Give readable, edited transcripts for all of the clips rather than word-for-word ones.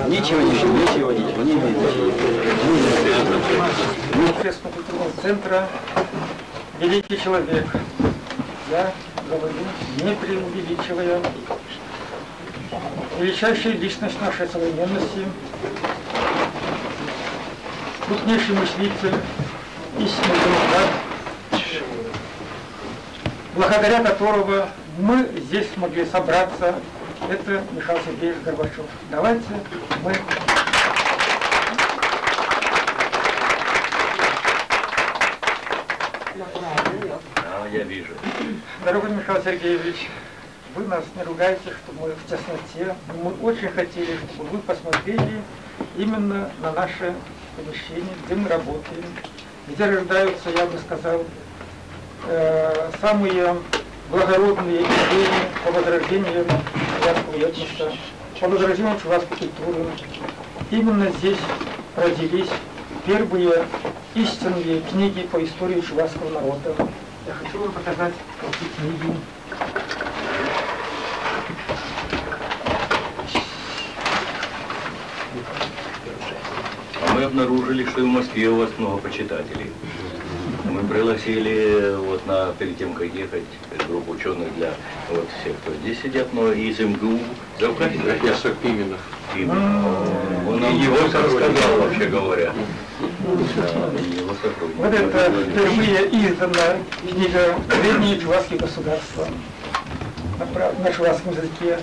Ничего. Общественно-культурного центра «Великий человек». Я говорю, не преувеличивая. Величайшая личность нашей современности, крупнейший мыслитель, истинный демократ, благодаря которого мы здесь смогли собраться, это Михаил Сергеевич Горбачев. Давайте мы... Я вижу. Дорогой Михаил Сергеевич, вы нас не ругаете, что мы в тесноте. Мы очень хотели, чтобы вы посмотрели именно на наше помещение, где мы работаем, где рождаются, я бы сказал, самые благородные идеи по возрождению чувашского этноса, по возрождению чувашской культуры. Именно здесь родились первые истинные книги по истории чувашского народа. Я хочу вам показать эти книги. А мы обнаружили, что и в Москве у вас много почитателей. Мы пригласили вот перед тем, как ехать, группу ученых для вот всех, кто здесь сидят, но из МГУ за профессор Пименов. Он нам его рассказал, вообще говоря. Вот это впервые издана книга «Древние чувашские государства» на чувашском языке.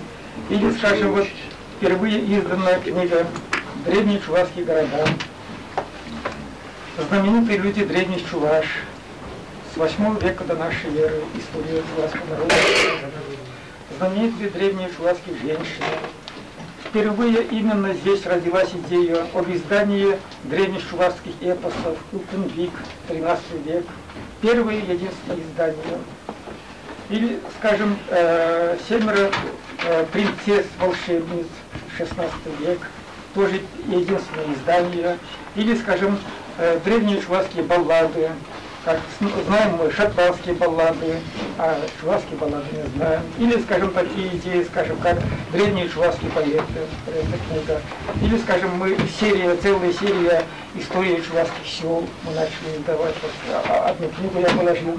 Или, скажем, вот впервые изданная книга «Древние чувашские города». Знаменитые люди древних чуваш с 8 века до нашей эры, история чувашского народа. Знаменитые древние чувашские женщины. Впервые именно здесь родилась идея об издании древних чувашских эпосов, Упенвик, 13 век. Первое и единственное издание. Или, скажем, 7 принцесс-волшебниц, 16 век, тоже единственное издание. Или, скажем, древние чувашские баллады, как знаем мы шотландские баллады, а чувашские баллады не знаем. Или, скажем, такие идеи, скажем, как древние чувашские поэты, эта книга. Или, скажем, мы целая серия истории чувашских сел мы начали издавать. Вот, одну книгу я положил.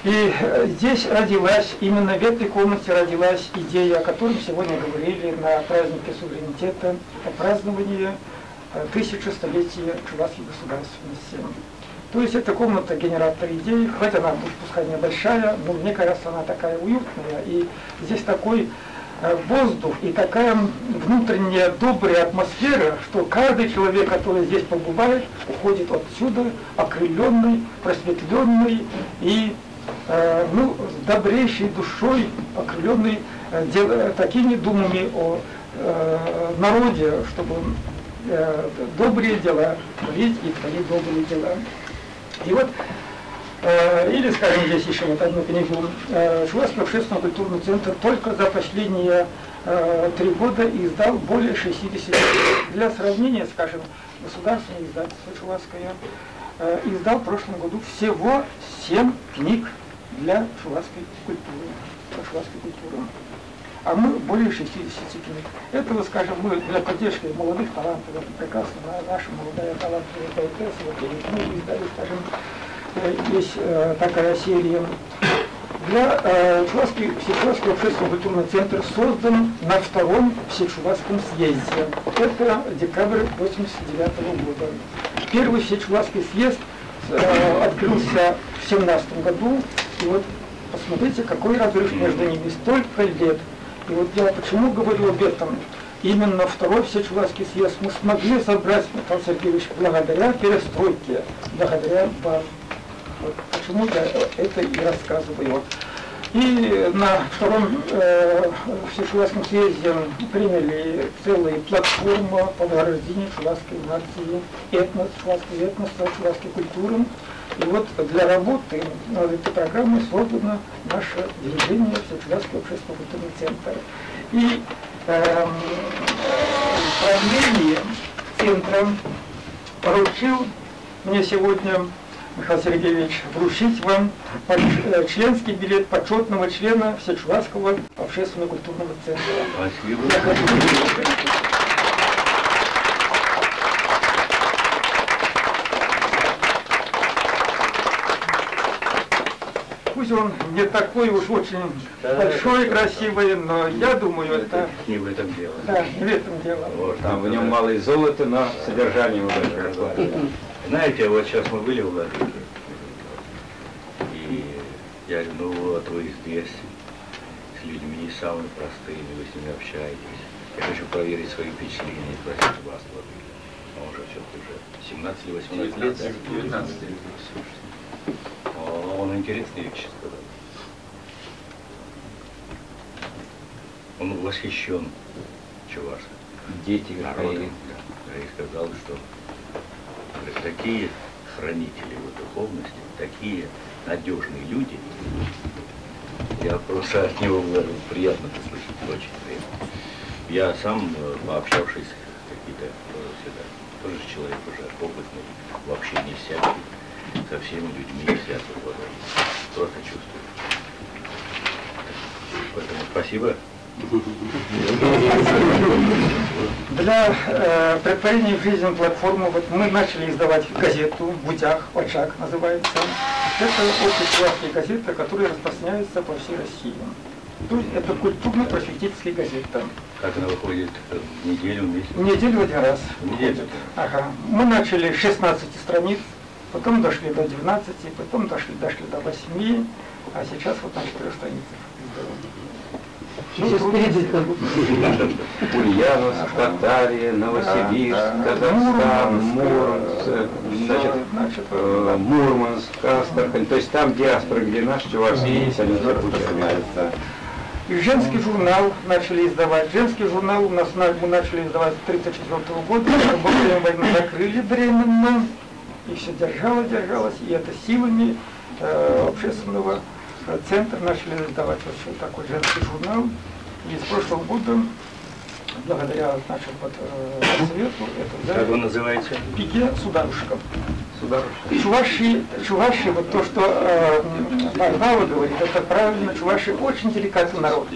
И здесь родилась, именно в этой комнате родилась идея, о которой сегодня говорили на празднике суверенитета, о праздновании 1000-столетия чувашской государственности. То есть это комната генератора идей, хоть она пускай небольшая, но мне кажется, она такая уютная. И здесь такой воздух и такая внутренняя добрая атмосфера, что каждый человек, который здесь побывает, уходит отсюда окрыленный, просветленный и добрейшей душой, окрыленный такими думами о народе, чтобы добрые дела творить и творить добрые дела. И вот, или, скажем, здесь еще вот одну книгу, Чувашский общественно-культурный центр только за последние 3 года издал более 60. Для сравнения, скажем, государственное издательство чувашское издал в прошлом году всего 7 книг для чувашской культуры. А мы более 60 книг. Это, скажем, мы для поддержки молодых талантов, это прекрасно, наша молодая талантливая поэтесса, вот эти книги издали, скажем, есть такая серия. Для Всечувашский общественно-культурный центр создан на 2-м Всечувашском съезде. Это декабрь 1989 года. Первый Всечувашский съезд открылся в 1917 году, и вот посмотрите, какой разрыв между ними, столько лет. И вот я почему говорю об этом? Именно 2-й Всечувашский съезд мы смогли собрать, Михаил Сергеевич, благодаря перестройке, благодаря вам. Вот почему я это и рассказываю. И на 2-м Всечувашском съезде приняли целую платформу по возрождению чувашской нации, чувашского этноса, чувашской культуры. И вот для работы над этой программой создано наше движение Всечувашский общественно-культурный центр. И управление центром поручил мне сегодня Михаил Сергеевич, вручить вам членский билет почетного члена Всечувашского общественно-культурного центра. Спасибо. Пусть он не такой уж очень большой, красивый, но я думаю, это... Не в этом дело. Да, не в этом дело. Вот, Там в нем мало и золота, но содержание большое. Знаете, вот сейчас мы были в Владыке, и я говорю, ну вот вы здесь, с людьми самыми простыми, вы с ними общаетесь. Я хочу проверить свои впечатления и спросить вас, Владыка. Он уже все-таки уже 17 или 18 лет, да? 19 лет. Он интересные вещи сказал. Он восхищен Чувашем. Дети Народом. Да, и сказал, что говорит, такие хранители его духовности, такие надежные люди. Я просто от него приятно это слышать, очень приятно. Я сам, пообщавшись какие-то всегда, тоже человек уже опытный в общении всякий, со всеми людьми всякого рода. Просто чувствую. Поэтому спасибо. Для претворения в жизнь платформы вот мы начали издавать газету «Будяк», «Очаг» называется. Это общечувашские газеты, которые распространяются по всей России. То есть это культурно-просветительские газеты. Как она выходит в неделю, в месяц? В неделю один раз. В неделю. Ага. Мы начали с 16 страниц, потом дошли до 12, потом дошли до 8, а сейчас вот на 4 страницах. Ульяновск, Татария, Новосибирск, Казахстан, Мурманск, Мурманск, Астрахань. То есть там диаспора, где наш чувашский, они все получаются. И женский журнал начали издавать. Женский журнал у нас мы начали издавать с 1934 года. Во время войны закрыли временно. И все держалось. И это силами общественного центра начали издавать вот такой женский журнал. И с прошлого года, благодаря совету, это Как он называется? «Пике Сударушка». Чуваши, вот то, что Бардава говорит, это правильно, чуваши очень деликатный народ.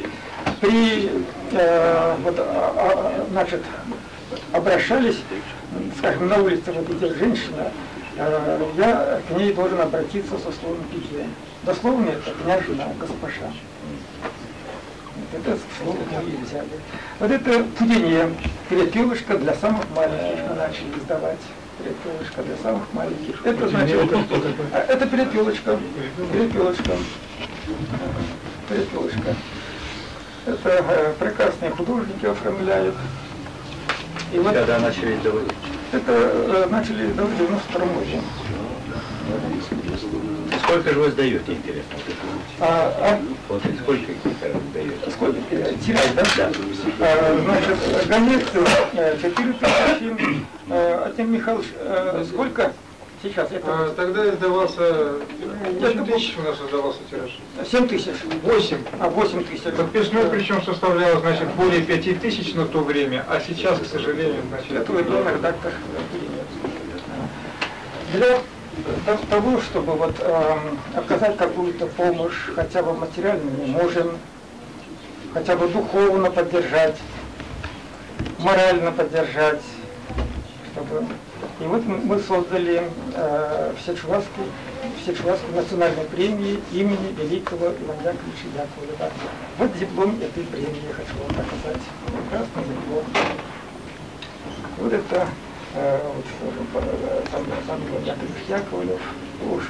Обращались, скажем, на улице вот идет женщина, я к ней должен обратиться со словом «пике». Дословно это княжна, госпожа. Это слово мы и взяли. Вот это пудение, перепелочка для самых маленьких мы начали издавать. Перепелочка для самых маленьких. Это значит, это перепелочка. Это прекрасные художники оформляют. И вот когда начали издавать? Это начали издавать в 92 году. Сколько же вы сдаете, интересно? Вот и сколько их даете? Сколько? Тираж, да? Да. Значит, гаметцев 4000, Артем Михайлович, сколько сейчас? Тогда издавался, 8 тысяч у нас издавался тираж. 7 тысяч. 8. 8 тысяч. Подписной причем составлял, значит, более 5 тысяч на то время, а сейчас, к сожалению, значит... Это время редактор нет. Для того, чтобы вот, оказать какую-то помощь, хотя бы материально мы можем, хотя бы духовно поддержать, морально поддержать. Чтобы... И вот мы создали Всечувашскую национальную премию имени великого Ивана Яковлевича Яковлева. Вот диплом этой премии я хочу вам показать. Прекрасный диплом. Вот это сам Иван Яковлевич Яковлев. Уж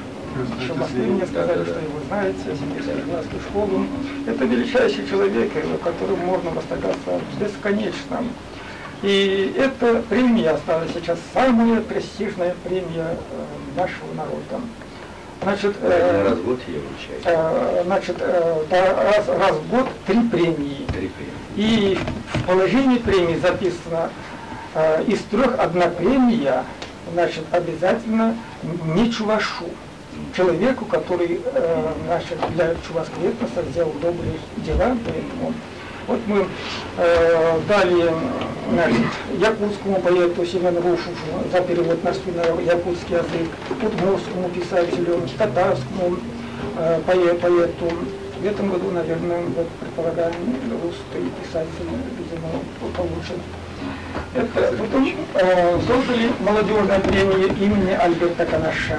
еще в Москве мне сказали, что его знаете, Сибирскую школу. Это величайший человек, которым можно восторгаться бесконечно. И эта премия стала сейчас самая престижная премия нашего народа. Значит, раз в год ее вручают? Раз в год 3 премии. И в положении премии записано, из 3 1 премия, значит, обязательно не чувашу. Человеку, который значит, для чувашского этноса сделал добрые дела, поэтому Вот мы дали, значит, якутскому поэту Семену Рушеву за перевод на якутский язык, удмуртскому писателю, татарскому поэту. В этом году, наверное, вот, предполагаем, русский писатель, видимо, получит. Это потом создали молодежную премию имени Альберта Канаша,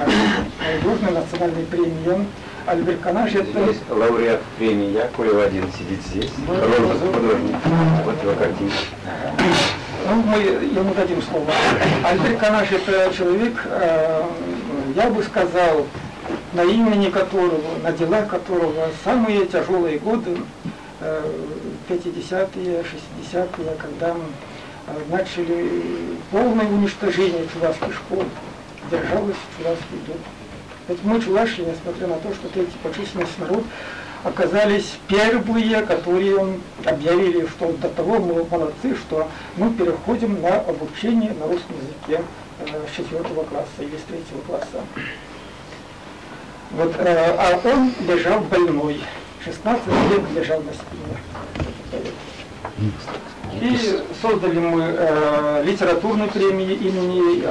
молодежная национальная премия. Альберт Канаш это... Есть лауреат премии Яковлева, один сидит здесь, художник, вот его картина. Ну, мы ему дадим слово. Альберт Канаш это человек, я бы сказал, на имени которого, на дела которого самые тяжелые годы, 50-е, 60-е, когда начали полное уничтожение чувашских школ, держалось чувашский дух. Ведь мы, чуваши, несмотря на то, что эти по численности народ, оказались первые, которые объявили, что до того мы молодцы, что мы переходим на обучение на русском языке с 4 класса или с 3 класса. Вот, а он лежал больной, 16 лет лежал на спине. И создали мы литературную премию имени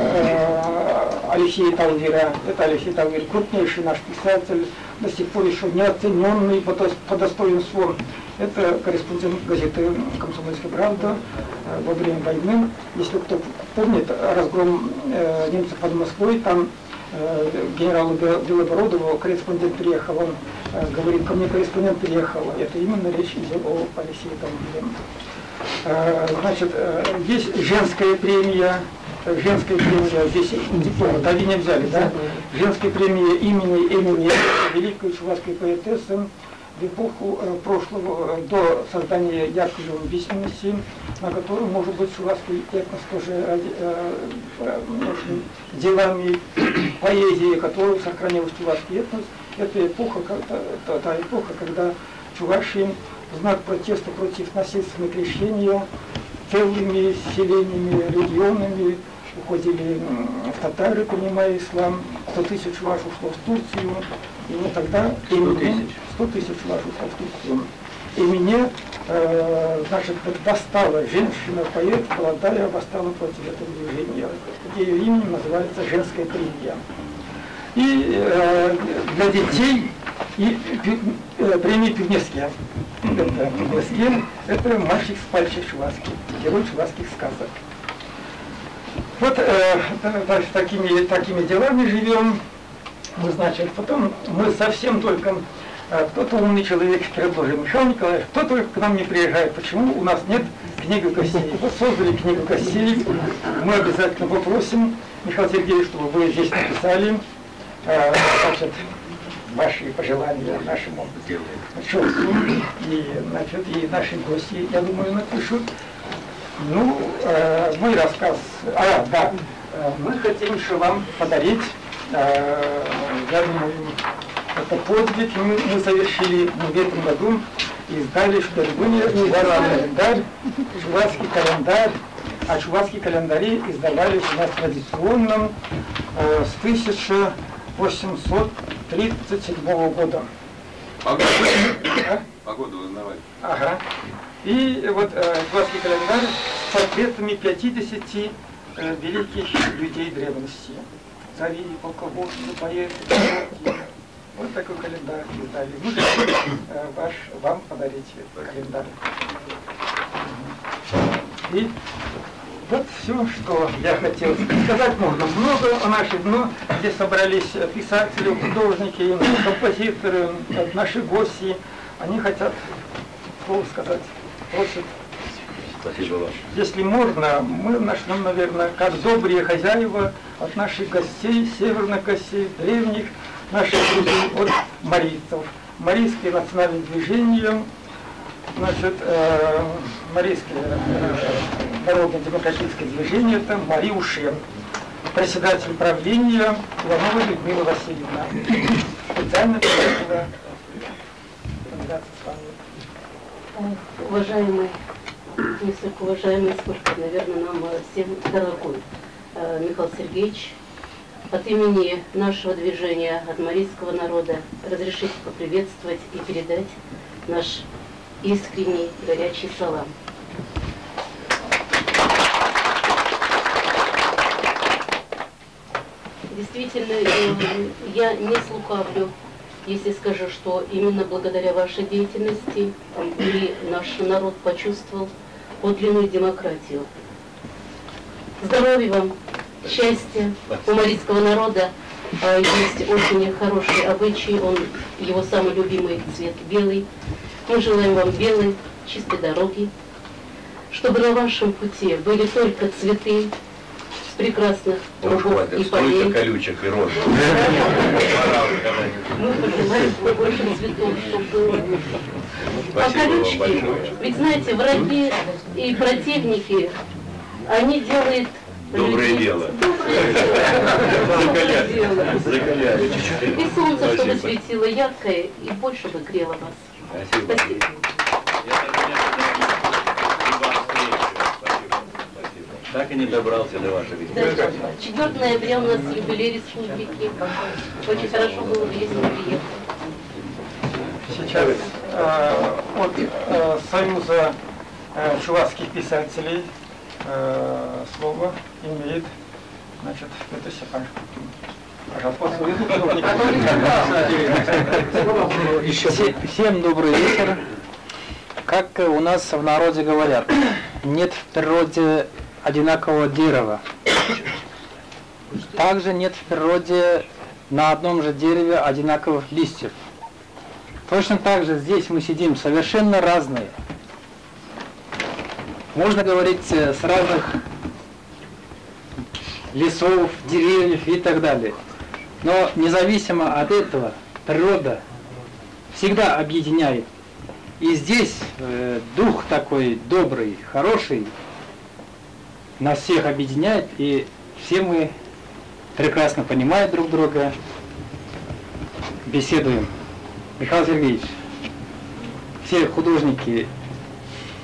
Алексея Талвира. Это Алексей Талвир, крупнейший наш писатель, до сих пор еще неоцененный по достоинству. Это корреспондент газеты «Комсомольская правда» во время войны. Если кто помнит разгром немцев под Москвой, там генералу Белобородову корреспондент приехал, он говорит, ко мне корреспондент приехал. Это именно речь идет о Алексее Талвире. Значит, есть женская премия, здесь диплом, Дави не взяли, да? Женская премия имени великой чувашской поэтессы в эпоху прошлого, до создания Яковлевой письменности, на которую, может быть, чувашский этнос тоже делами поэзии, которую сохранил чувашский этнос. Это эпоха, та эпоха, когда чуваши в знак протеста против насильственного крещения целыми селениями, регионами уходили в татары, принимая ислам. 100 тысяч чуваш ушло в Турцию. И вот тогда 100 тысяч чуваш ушло в Турцию. И меня, значит, достала женщина-поэт, молодая, восстала против этого движения. Ее именем называется «Женская премия». И для детей и премии Пивневские. Это мальчик с пальчик чувашский, герой чувашских сказок. Вот такими делами живем. Мы, значит, потом мы совсем только, кто-то умный человек предложил, Михаил Николаевич, кто только к нам не приезжает, почему у нас нет книги гостей? Вот создали книгу гостей, мы обязательно попросим Михаила Сергеевича, чтобы вы здесь написали, значит, ваши пожелания нашему шоу, и, значит, и наши гости, я думаю, напишут. Ну, мой рассказ, да, мы хотим еще вам подарить, я думаю, это подвиг мы совершили в этом году, издали впервые календарь, чувашский календарь, а чувашские календари издавались у нас традиционно с 1837 года. Погоду узнавали. Ага. И вот чувашский календарь с портретами 50 великих людей древности. Цари, полководцы, поэты, пророки. Вот такой календарь издали. Мы хотим вам подарить этот календарь. И вот все, что я хотел сказать. Можно много о нашей, но здесь собрались писатели, художники, композиторы, наши гости. Они хотят слово сказать, просят. Спасибо вам. Если можно, мы начнем, наверное, как добрые хозяева от наших гостей, северных гостей, древних, наших друзей, от марийцев. Марийское национальное движение, значит, марийское народно-демократическое движение, это Мария Ушен, председатель правления Иванова Людмила Васильевна. Специально приехала кандидат с вами. Уважаемый, не столько уважаемый, сколько, наверное, нам всем дорогой Михаил Сергеевич, от имени нашего движения, от марийского народа, разрешите поприветствовать и передать наш искренний, горячий салам. Действительно, я не слукавлю, если скажу, что именно благодаря вашей деятельности и наш народ почувствовал подлинную демократию. Здоровья вам, счастья. У марийского народа есть очень хороший обычай, его самый любимый цвет белый. Мы желаем вам белой, чистой дороги, чтобы на вашем пути были только цветы с прекрасных лугов и полей. Столько колючек и роз. Мы пожелаем больше цветов, чтобы было. А колючки, ведь знаете, враги и противники, они делают доброе дело. Закалять. И солнце, чтобы светило яркое и больше бы грело вас. Спасибо. Так и не добрался до вашей видео. 4 ноября у нас юбилей республики. Очень хорошо было бы, если бы приехали. Сейчас от Союза чувашских писателей слово имеет, значит, Петр Степанович. Всем добрый вечер. Как у нас в народе говорят, нет в природе одинакового дерева. Также нет в природе на одном же дереве одинаковых листьев. Точно так же здесь мы сидим совершенно разные. Можно говорить с разных лесов, деревьев и так далее. Но независимо от этого, природа всегда объединяет. И здесь дух такой добрый, хороший нас всех объединяет, и все мы прекрасно понимаем друг друга, беседуем. Михаил Сергеевич, все художники,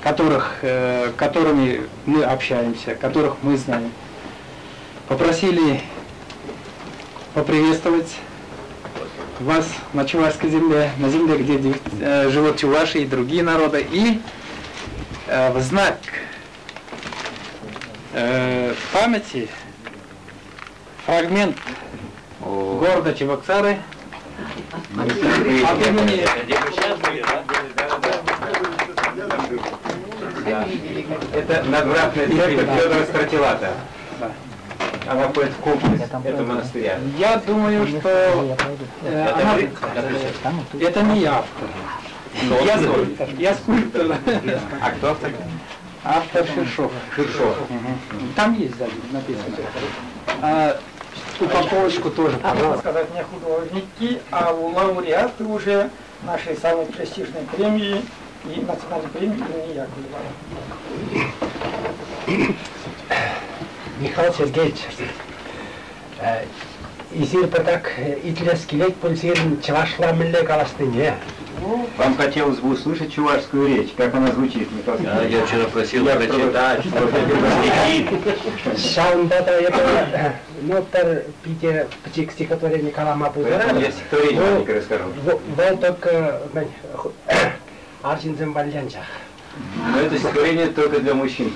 которыми мы общаемся, которых мы знаем, попросили поприветствовать вас на чувашской земле, на земле, где живут чуваши и другие народы, и в знак памяти фрагмент города Чебоксары от имени Это надвратная церковь Федора Стратилата. Она входит в комплекс этого монастыря. Я думаю, что это не я автор. Я скульптор. А кто автор? Автор Ширшов. Ширшов. Там есть сзади написано. Упаковочку тоже, Можно пожалуйста. сказать, не художники, а лауреаты уже нашей самой престижной премии и национальной премии имени Яковлева. Михаил Сергеевич, изир так итлескилек пульсирн чавашламле галастыне. Вам хотелось бы услышать чувашскую речь, как она звучит, Михаил Сергеевич? Я вчера просил прочитать, Шаундата это нотер пите птик стихотворение Калама Пузара. Я стихотворение маленькое расскажу. Вот только Арчин Зембальянчах. Но это стихотворение только для мужчин.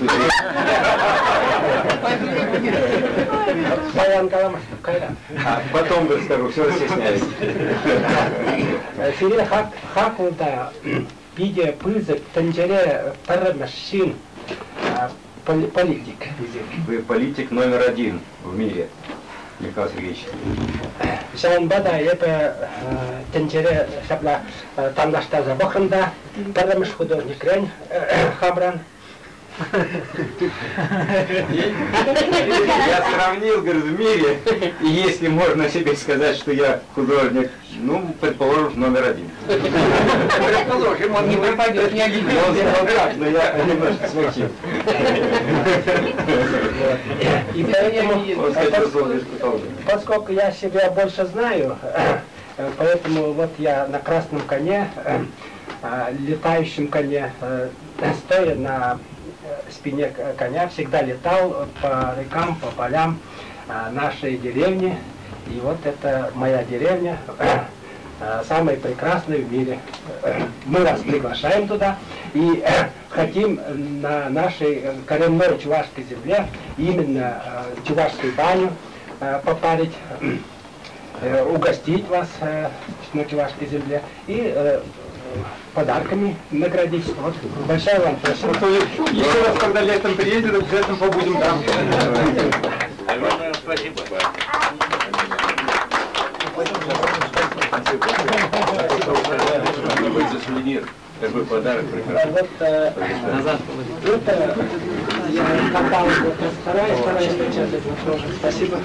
Баян Калама Кайра. А потом расскажу, все стесняюсь. Сирия Хакунда пите пызык тенджере парамашин политик. Вы политик номер 1 в мире, Михаил Сергеевич. Шаунбада это тенджере шабла тамдашта забахрында парамаш художник Рен Хамран. Я сравнил, говорю, в мире, и если можно себе сказать, что я художник, ну, предположим, номер 1. Предположим, он не пропадет ни один. Он сказал так, но я немножко смутил. И поэтому, Он поскольку я себя больше знаю, поэтому вот я на красном коне, летающем коне, стоя на спине коня, всегда летал по рекам, по полям нашей деревни. И вот это моя деревня. самой прекрасной в мире. Мы вас приглашаем туда и хотим на нашей коренной чувашской земле именно чувашскую баню попарить, угостить вас на чувашской земле и подарками наградить. Вот. Большое вам спасибо. Еще раз, когда летом приедет, обязательно побудем там. Огромное спасибо. Должно быть за сувенир. Такой подарок прекрасный. Вот это я попал стараюсь печатать. Спасибо.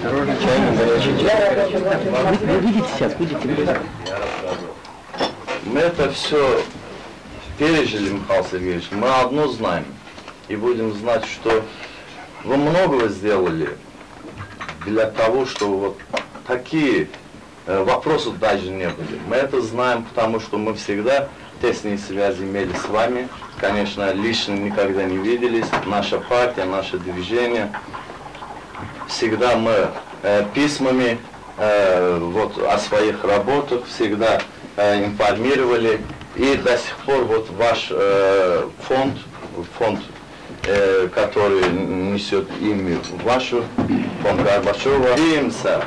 Вы видите сейчас, видите? Мы это все пережили, Михаил Сергеевич. Мы одно знаем. И будем знать, что вы многого сделали для того, чтобы вот такие вопросы даже не были. Мы это знаем, потому что мы всегда тесные связи имели с вами. Конечно, лично никогда не виделись. Наша партия, наше движение. Всегда мы письмами вот, о своих работах всегда информировали. И до сих пор вот ваш фонд, который несет имя вашу, фонд Горбачева, надеемся,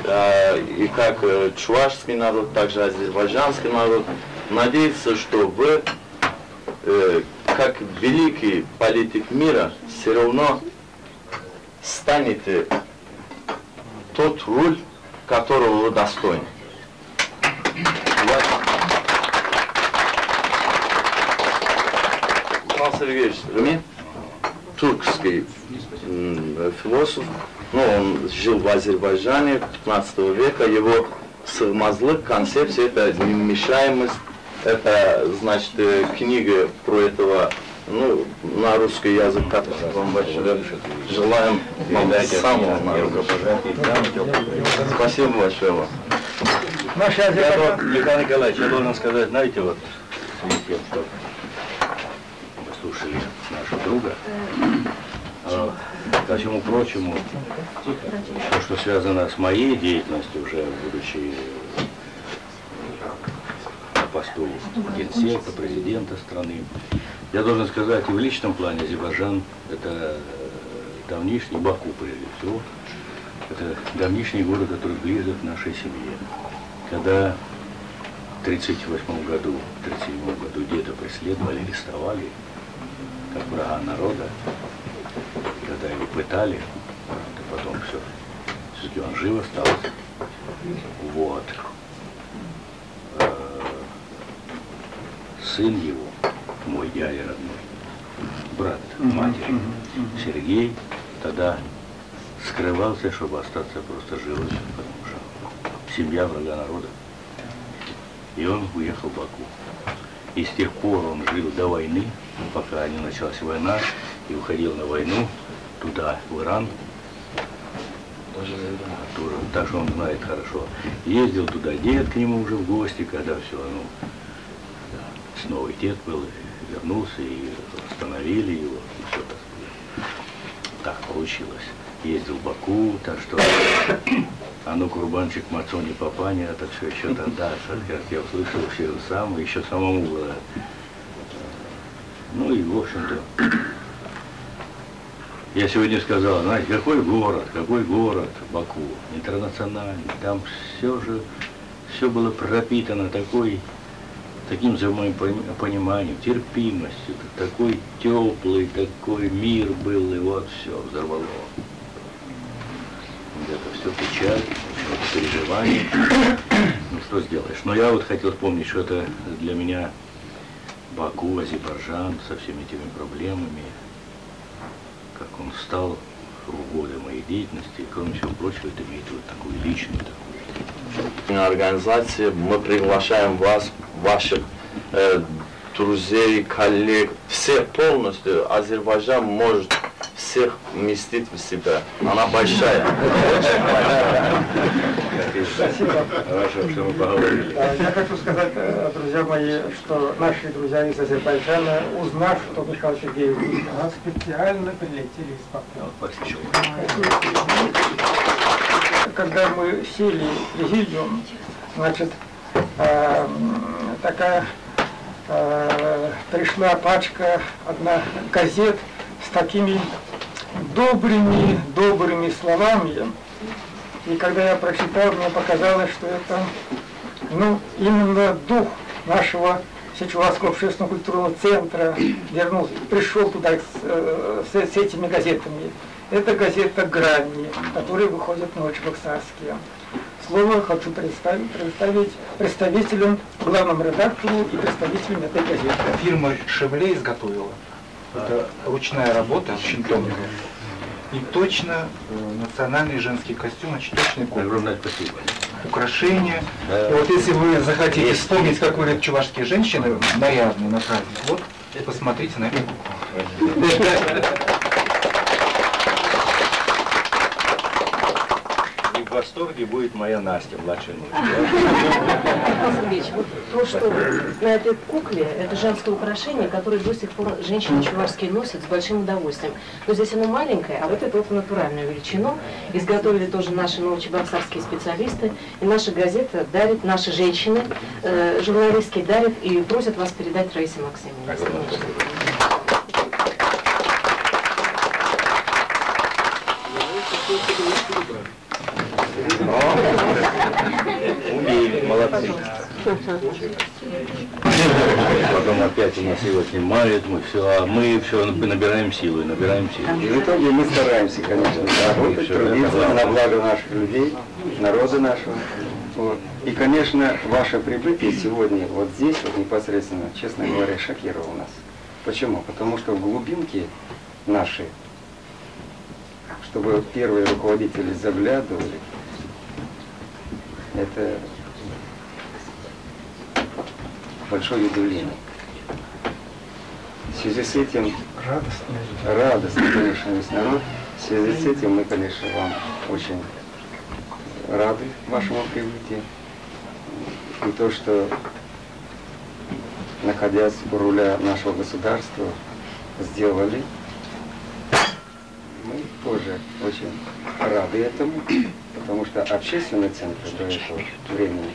и как чувашский народ, также азербайджанский народ, надеется, что вы, как великий политик мира, все равно станете тот руль, которого вы достойны. Михаил Сергеевич Рumi, туркский философ, он жил в Азербайджане 15 века, его сığmazlık концепция, это невмещаемость, это, значит, книга про этого, ну, на русский язык, как вам большое желаем вам самого народа. Спасибо большое вам. Михаил Николаевич, я должен сказать, знаете, вот, в связи с тем, что мы слушали нашего друга, ко всему прочему, то, что связано с моей деятельностью, уже будучи на посту генсека, президента страны, я должен сказать, и в личном плане Азербайджан – это давнишний, Баку прежде всего, это давнишний город, который близок к нашей семье. Когда в 1937 году деда преследовали, арестовали, как врага народа, когда его пытали, а потом все-таки он жив остался. Вот. Сын его, мой дядя родной, брат матери, Сергей, тогда скрывался, чтобы остаться просто живым, потому что семья врага народа. И он уехал в Баку. И с тех пор он жил до войны, пока не началась война, и уходил на войну туда, в Иран. Тоже, так что он знает хорошо. Ездил туда дед к нему уже в гости, когда все, ну, да, снова дед был, вернулся, и остановили его, и все так получилось. Ездил в Баку, так что, а ну, Курбанчик, Мацони, Папаня, это все еще тогда, как я услышал, все сам, еще самому было. Ну и, в общем-то, я сегодня сказал, знаете, какой город, Баку, интернациональный, там все было пропитано таким взаимопониманием, терпимостью, такой теплый, такой мир был, и вот все взорвало. Это все печаль, это переживание, ну что сделаешь. Но я вот хотел вспомнить, что это для меня Баку, Азербайджан со всеми этими проблемами, как он стал в годы моей деятельности, и, кроме всего прочего, это имеет вот такую личную такую. Организация, мы приглашаем вас, ваших друзей, коллег, все полностью. Азербайджан может всех вместить в себя. Она большая. Спасибо. Хорошо, что мы поговорили. Я хочу сказать, друзья мои, что наши друзья из Азербайджана, узнав, что Михаил Сергеевич здесь, специально прилетели из Баку. Когда мы сели в президиум, значит, такая пришла пачка, одна газет с такими добрыми словами. И когда я прочитал, мне показалось, что это именно дух нашего Сечеварского общественного культурного центра вернулся, пришел туда с этими газетами. Это газета «Грани», которая выходит Новочебоксарске. Слово хочу представить представителям, главному редактору и представителям этой газеты. Фирма «Шевле» изготовила. Это ручная работа, очень тонкая. И точно национальный женский костюм, очень точный комплекс. Огромное спасибо. Украшения. И вот если вы захотите вспомнить, как выглядят чувашские женщины, нарядные на праздник, вот посмотрите на эту куклу. И в восторге будет моя Настя, младшая дочь. Вот то, что на этой кукле, это женское украшение, которое до сих пор женщины чувашские носят с большим удовольствием. Но здесь оно маленькое, а вот это вот натуральную величину. Изготовили тоже наши новочебоксарские специалисты. И наша газета дарит, наши женщины, журналистки дарят и просят вас передать Раисе Максимовне. Умеем, молодцы. Потом опять у нас его снимают, мы все набираем силы. И в итоге мы стараемся, конечно, работать, трудиться на благо наших людей, народа нашего. Вот. И, конечно, ваше прибытие сегодня вот здесь, вот непосредственно, честно говоря, шокировало нас. Почему? Потому что в глубинке нашей, чтобы первые руководители заглядывали, это большое удивление. В связи с этим радостно, конечно, весь народ. В связи с этим мы, конечно, вам очень рады вашему прибытию. И то, что, находясь у руля нашего государства, сделали, мы тоже очень рады этому, потому что общественный центр до этого времени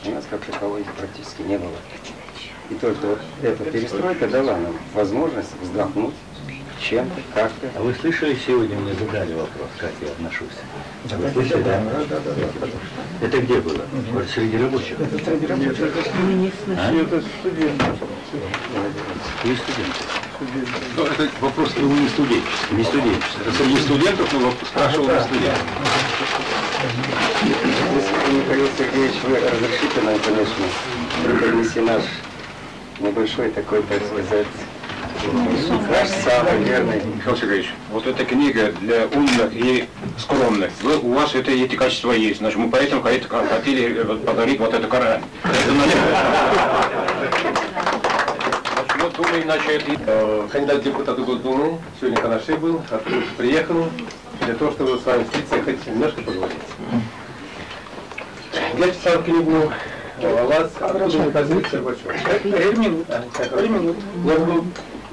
у нас как таковой практически не было. И только вот эта перестройка дала нам возможность вздохнуть чем-то, как-то. А вы слышали, сегодня мне задали вопрос, как я отношусь? Вы слышали, да? Это где было? Среди рабочих? Среди рабочих. Это студенты. Вы студенты? Ну, это вопрос не студенческий. Не студенческий. Это среди студентов, но спрашивал на студентов. Если, Михаил Сергеевич, вы разрешите нам, конечно, преподнести наш небольшой такой, так сказать, наш самый верный. Михаил Сергеевич, вот эта книга для умных и скромных. У вас эти качества есть. Значит, мы поэтому хотели подарить вот эту Коран. Вот думаю, иначе кандидат в депутаты Госдумы сегодня Канаши был, приехал для того, чтобы с вами встретиться и хоть немножко поговорить. Я читал книгу о вас, откуда позиция большой. Я буду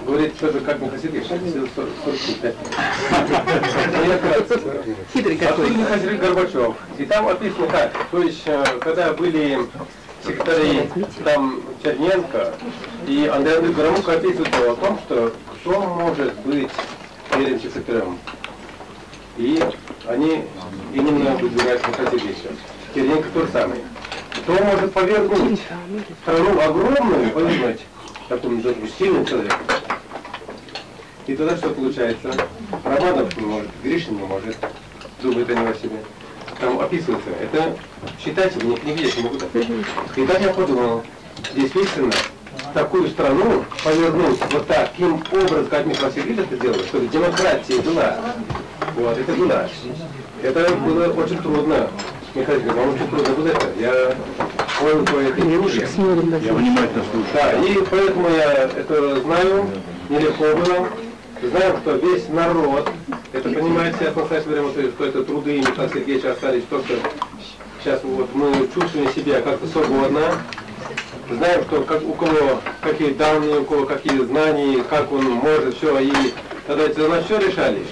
говорить тоже как Михаил Сергеевич, 45. Хитрый какой. Откуда Михаил Горбачев. И там описано как. То есть, когда были секретари там Черненко и Андрей Громыко описывают о том, что кто может быть первым секретарем. И они именно выдвигают Михаила Сергеевича. Черненко тот самый. Кто может повергнуть страну огромную, повернуть такому сильному человеку. И тогда что получается? Романов не может, Гришин не может, думают они о себе. Там описывается. Это считайте, мне книги я не могу дать. И так я подумал, действительно, такую страну повернуть вот таким образом, как Михаил Сергеевич это делал, чтобы демократия была. Вот, это была. Это было очень трудно. Михаил Сергеевич, вам очень трудно было это. Я понял по этой книге. Я внимательно слушаю. Да, и поэтому я это знаю, нелегко было. Знаем, что весь народ, это понимаете, от настоящего времени, что это труды Михаила Сергеевича остались только сейчас вот мы чувствуем себя как-то свободно. Знаем, что как, у кого какие данные, у кого какие знания, как он может, все, и тогда за нас все решали,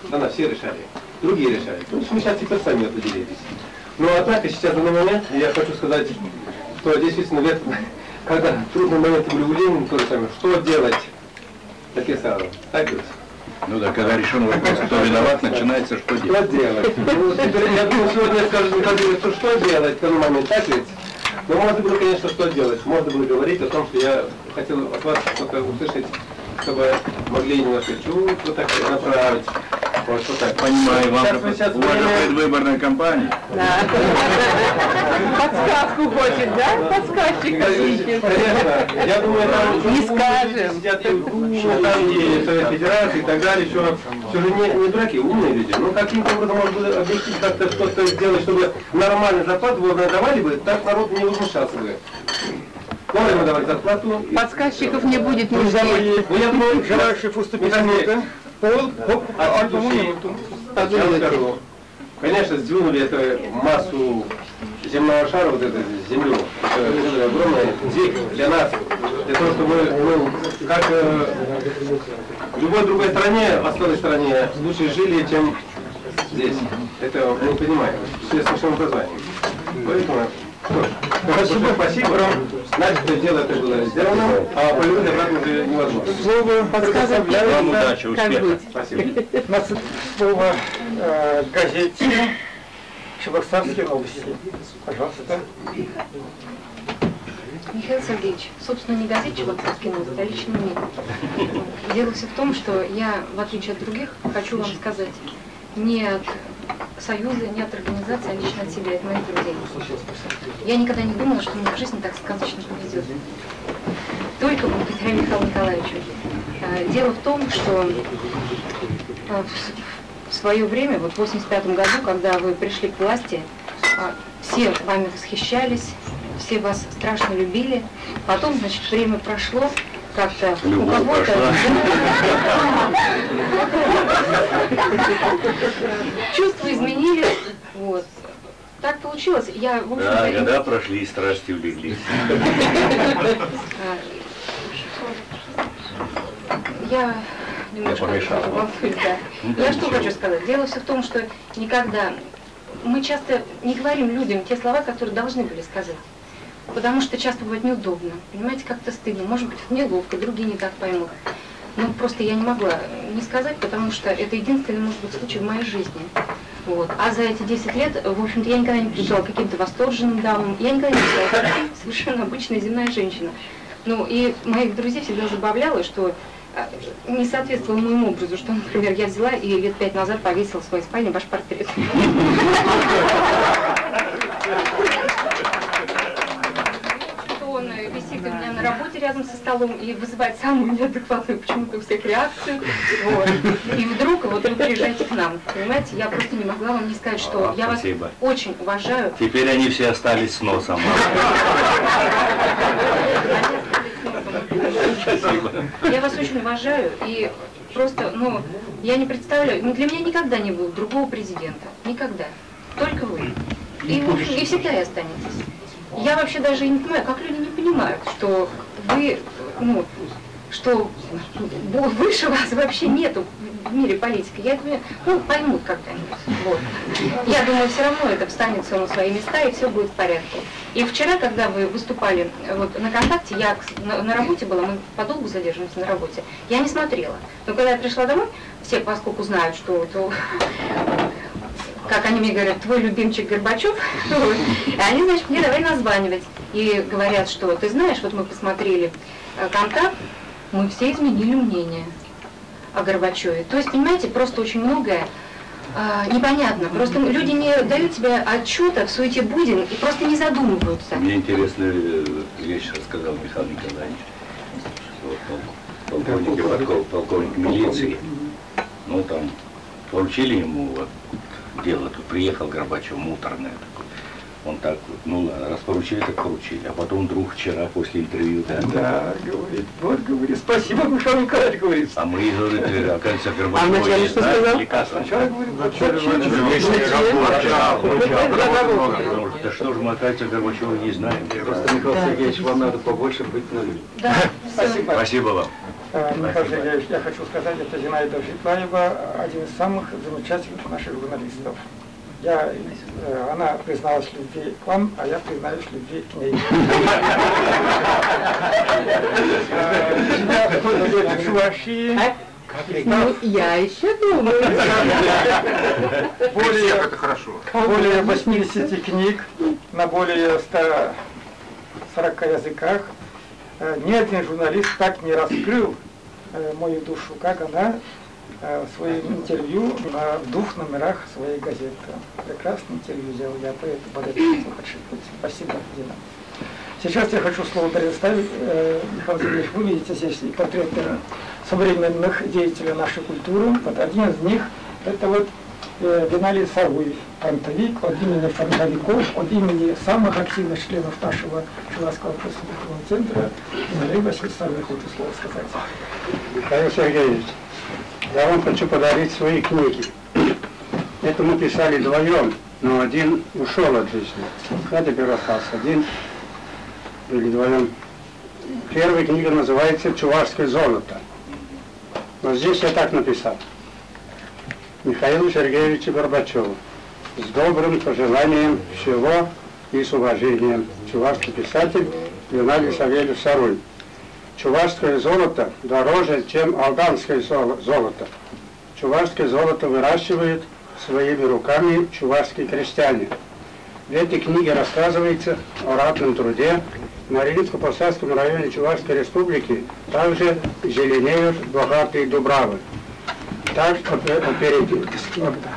за нас все решали, другие решали. То есть мы сейчас теперь сами определились. Но однако сейчас на данный момент я хочу сказать, что действительно, когда трудные моменты были у Ленина, то же самое, что делать? Такие сразу. Так ведь? Ну да, когда решен вопрос, кто виноват, начинается что делать. Что делать? Ну, теперь, я думаю, сегодня я скажу, что делать в данный момент, так ведь? Но можно было, конечно, что делать. Можно было говорить о том, что я хотел от вас что-то услышать, чтобы могли немножко чуть вот так направить. Вот, вот так. Понимаю, вам же предвыборная кампания. Да. Подсказку хочет, да? Подсказчик ищет. Конечно. Я думаю, там не скажем. Сидят там и Совет Федерации и так далее, еще все же не дураки, умные люди. Ну каким-то образом можно было объяснить, как-то что-то сделать, чтобы нормальный зарплату вовремя давали бы, так народ не возмущался бы. Вовремя давать зарплату. Подсказчиков не будет нужды. Ну я думаю, желающих уступить минуты. Конечно, сдвинули эту массу земного шара, вот эту землю, это огромный двиг для нас, для того, чтобы мы как в любой другой стране, остальной стране, лучше жили, чем здесь. Это мы понимаем, все с высшим образованием. Поэтому, спасибо. Значит, дело это было сделано, а повернуть обратно уже невозможно. Слово подсказывает. Вам удачи, успеха. Спасибо. Слово газете «Чебоксарские новости». Пожалуйста. Михаил Сергеевич, собственно, не газета «Чебоксарские новости», а лично мне. Дело все в том, что я, в отличие от других, хочу вам сказать, не от союза, не от организации, а лично от себя, от моих друзей. Я никогда не думала, что мне в жизни так сказочно повезет. Только благодаря Михаилу Николаевичу. Дело в том, что в свое время, вот в 1985 году, когда вы пришли к власти, все вами восхищались, все вас страшно любили. Потом, значит, время прошло, как-то у кого-то чувства изменились. Вот. Так получилось. Я, в общем-то, да, года прошли, страсти улеглись. Я немножко волнуюсь, да. Я что хочу сказать. Дело все в том, что никогда мы часто не говорим людям те слова, которые должны были сказать. Потому что часто бывает неудобно, понимаете, как-то стыдно, может быть, неловко, другие не так поймут. Но просто я не могла не сказать, потому что это единственный, может быть, случай в моей жизни. Вот. А за эти 10 лет, в общем-то, я никогда не пришла каким-то восторженным дамам, я никогда не была совершенно обычная земная женщина. Ну, и моих друзей всегда забавляло, что не соответствовало моему образу, что, например, я взяла и лет 5 назад повесила в своей спальне ваш портрет. Висит у меня на работе рядом со столом и вызывает самую неадекватную почему-то у всех реакцию. Вот. И вдруг вот вы приезжаете к нам. Понимаете, я просто не могла вам не сказать, что я вас очень уважаю. Теперь они все остались с носом. Спасибо. Я вас очень уважаю и просто, ну, я не представляю, ну, для меня никогда не было другого президента. Никогда. Только вы. И всегда и останетесь. Я вообще даже не понимаю, как люди не понимают, что вы, ну, что выше вас вообще нету в мире политики. Я это, ну, поймут когда-нибудь. Вот. Я думаю, все равно это встанет все на свои места и все будет в порядке. И вчера, когда вы выступали вот, на «Контакте», я на работе была, мы подолгу задерживаемся на работе, я не смотрела. Но когда я пришла домой, все, поскольку знают, что как они мне говорят, твой любимчик Горбачев, они, значит, мне давай названивать. И говорят, что ты знаешь, вот мы посмотрели «Контакт», мы все изменили мнение о Горбачеве. То есть, понимаете, просто очень многое непонятно. Просто люди не дают себе отчета в суете буден и просто не задумываются. Мне интересную вещь рассказал Михаил Николаевич. Вот, полковник милиции, ну там поручили ему вот, дело, тут приехал Горбачев, муторное такое. Он так, ну, раз поручили, так поручили. А потом вдруг вчера после интервью, да, говорит, вот, говорит, спасибо, Михаил Николаевич, говорит. А мы, говорит, оказывается, Горбачева не знаем, что сначала говорит, да что же мы, оказывается, Горбачева не знаем. Просто, Михаил Сергеевич, вам надо побольше быть на людях. Да, спасибо. Спасибо вам. Михаил Сергеевич, я хочу сказать, это Зинаида Житлаева, один из самых замечательных наших журналистов. Она призналась в любви к вам, а я признаюсь в любви к ней. В Чувашии. Ну, я еще думаю. Более 80 книг на более 140 языках. Ни один журналист так не раскрыл мою душу, как она в своем интервью в 2 номерах своей газеты. Прекрасное интервью сделал, я поэтому спасибо, Дина. Сейчас я хочу слово предоставить, Михаил Сергеевич, вы видите здесь портреты современных деятелей нашей культуры. Вот один из них, это вот Геннадий Саруй, фронтовик, от имени фронтовиков, от имени самых активных членов нашего Чувашского общественного центра, Геннадий Васильевич Саруй, хочу слово сказать. Михаил Сергеевич, я вам хочу подарить свои книги. Это мы писали вдвоем, но один ушел от жизни. Я теперь остался один или вдвоем. Первая книга называется «Чувашское золото». Но здесь я так написал. Михаилу Сергеевичу Горбачеву. С добрым пожеланием всего и с уважением. Чувашский писатель Геннадий Савельев Саруй. Чувашское золото дороже, чем алганское золото. Чувашское золото выращивают своими руками чувашские крестьяне. В этой книге рассказывается о ратном труде. В Мариинско-Посадском районе Чувашской Республики также зеленеют богатые дубравы. Так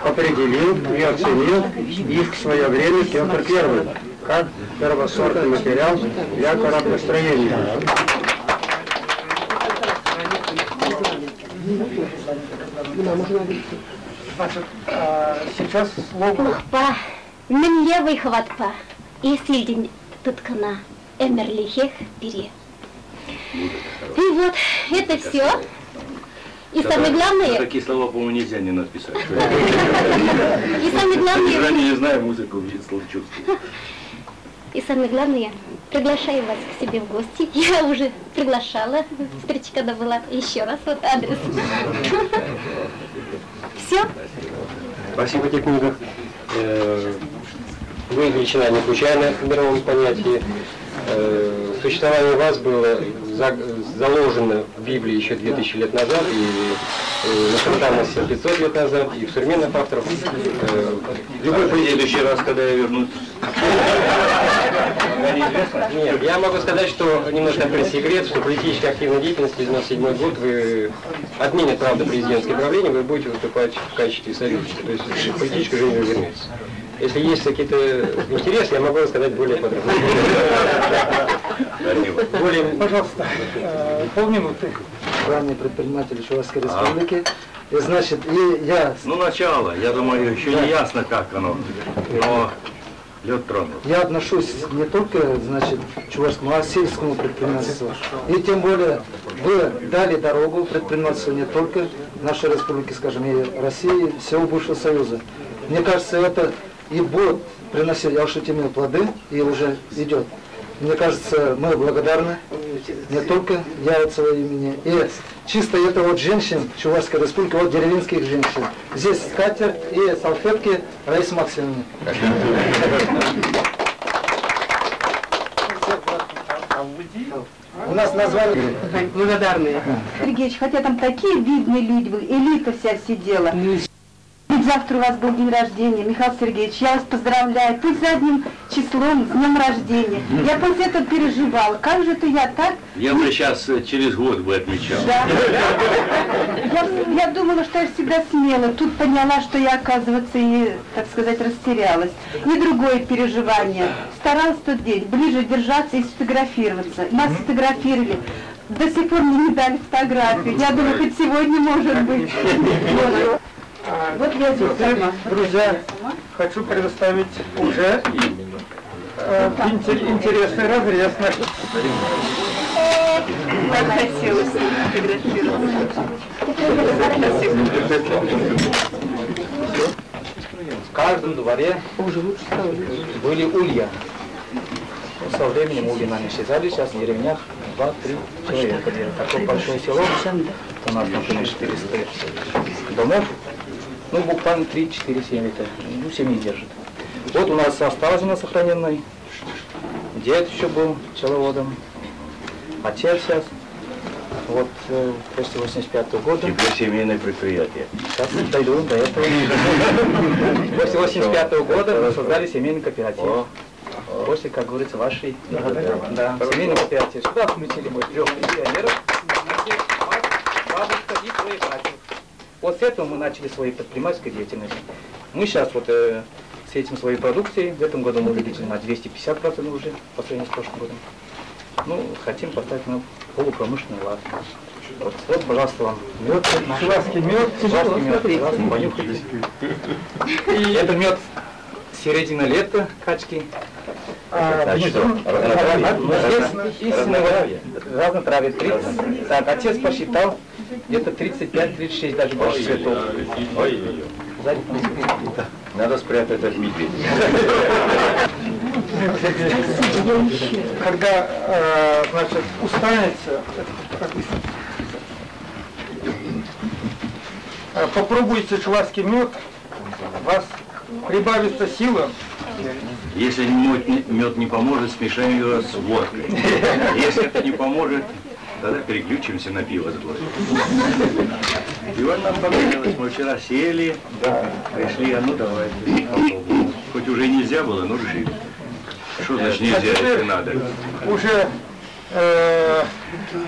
определил и оценил их в свое время Петр I, как первосортный материал для кораблестроения. Значит, сейчас слово... Ухпа, мен левый хватпа, и сильдень туткана, эмерлихех пере. И вот, это все. И самое главное... Такие слова, по-моему, нельзя не написать. И самое главное... Я не знаю музыку, чувствую. И самое главное, приглашаю вас к себе в гости. Я уже приглашала, встреча когда была. Еще раз, вот адрес. Все? Спасибо, этих книгах. Вы величина не случайно в мировом понятии. Существование вас было заложено в Библии еще 2000 лет назад, и на спонтанности 500 лет назад, и в современных авторов. Любой следующий раз, когда я вернусь. Нет, я могу сказать, что немножко открыть секрет, что политически активной деятельности 97 год вы отменят, правда, президентское правление, вы будете выступать в качестве союзника, то есть в политической жизни вы вернетесь. Если есть какие-то интересы, я могу рассказать более подробно. Пожалуйста, полминуты. Главный предприниматель Чувашской Республики. И значит, и я... Ну, начало, я думаю, еще не ясно, как оно, но лед тронул. Я отношусь не только, значит, к чувашскому, а к сельскому предпринимательству. И тем более вы дали дорогу предпринимательству не только нашей республики, скажем, и России, всего бывшего Союза. Мне кажется, это и будет приносить, я уж имею плоды, и уже идет. Мне кажется, мы благодарны, не только я от своего имени, и чисто это вот женщин Чувашской Республики, вот деревенских женщин. Здесь скатерть и салфетки Раисы Максимовны. У нас название благодарные. Сергеевич, хотя там такие видные люди были, элита вся сидела. Ведь завтра у вас был день рождения, Михаил Сергеевич, я вас поздравляю, пусть задним числом, с днем рождения. Я после этого переживала, как же это я так... Я бы сейчас через год бы отмечал. Да. Я думала, что я всегда смела, тут поняла, что я, оказывается, и, так сказать, растерялась. И другое переживание. Старалась тот день ближе держаться и сфотографироваться. Нас сфотографировали. До сих пор мне не дали фотографию. Я думаю, хоть сегодня может быть. Вот я здесь сама. Друзья, хочу предоставить уже интересный разрез. Хотелось В каждом дворе были улья. Со временем ульи исчезали, сейчас в деревнях 2-3 человека. Такое большое село, у нас, например, 400 домов. Ну, буквально 3-4 семьи, ну, семьи держит. Вот у нас осталось у нас сохраненный. Дед еще был пчеловодом. Отец сейчас. Вот после 85-го года. Теперь семейное предприятие. Сейчас дойду до этого. После 85-го года мы создали семейный кооператив. После, как говорится, вашей, да, семейный кооператив. Сюда включили мы 3 пенсионеров, бабушка и 2 братьев. Вот с этого мы начали свою предпринимательскую деятельность. Мы сейчас вот с этим своей продукцией, в этом году мы увеличили на 250% уже по сравнению с прошлым годом. Ну, хотим поставить на полупромышленный лад. Вот, пожалуйста, вам мед. Чувашский мед. Чувашский мед. Понюхайте. Это мед середина лета, качки. Разнотравье 30. Так, отец посчитал, где-то 35-36, даже больше цветов. Надо спрятать от медведя. Когда, значит, устанете, попробуйте чувашский мед, у вас прибавится сила. Если мед не поможет, смешаем его с водкой. Если это не поможет, тогда переключимся на пиво с водкой. Пиво нам понравилось. Мы вчера сели, пришли, а ну давайте попробуем. Хоть уже нельзя было, но решили. Что значит нельзя, если надо? Уже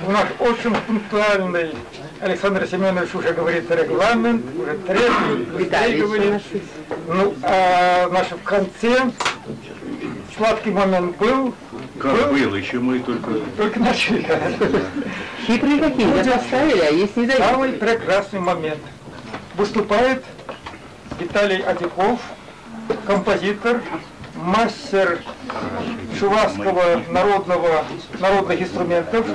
наш очень пунктуальный Александр Семенович уже говорит регламент, уже третий говорит. Ну, а наш в конце сладкий момент был. Как был, еще мы только начали. Хитрые какие, да поставили, а есть не дают. Самый прекрасный момент. Выступает Виталий Адиков, композитор, мастер чувашского народных инструментов.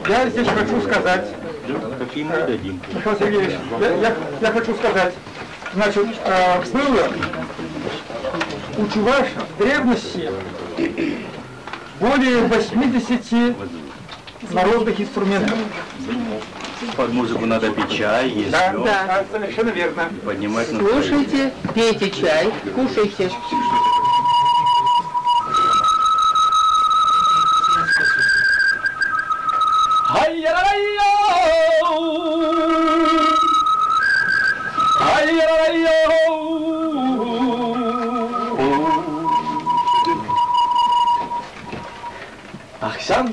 Я здесь хочу сказать, Михаил Сергеевич, я хочу сказать, значит, было у чуваш в древности более 80 народных инструментов. Под музыку надо пить чай, есть мед. Да, совершенно верно. Поднимать слушайте, пейте чай, кушайте.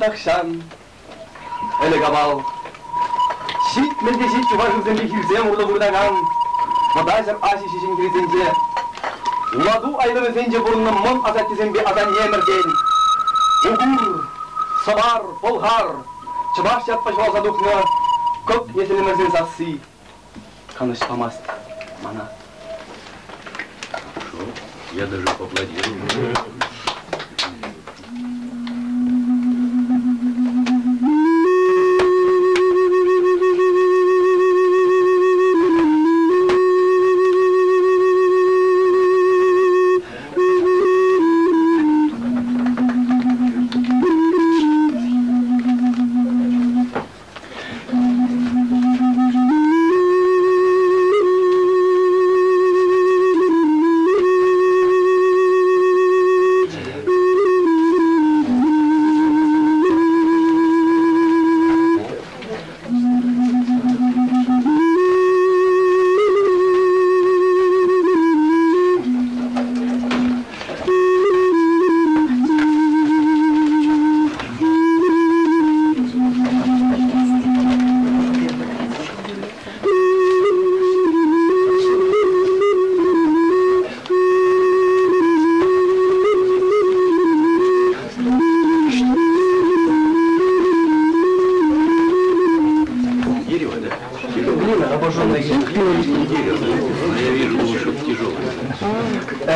Ахсан, Элегабал, Сит медведит чувашек земли хильзем урдаган, Мадайзер аси шишин кризенде, Ладу айлы зенде бурным мон азатти зембе азан емерден, Угур, Сабар, Болгар, Чуваш ятпашвал задухна, Коп еселемезен сасы, Каныш помаст, мана. Я даже поаплодирую.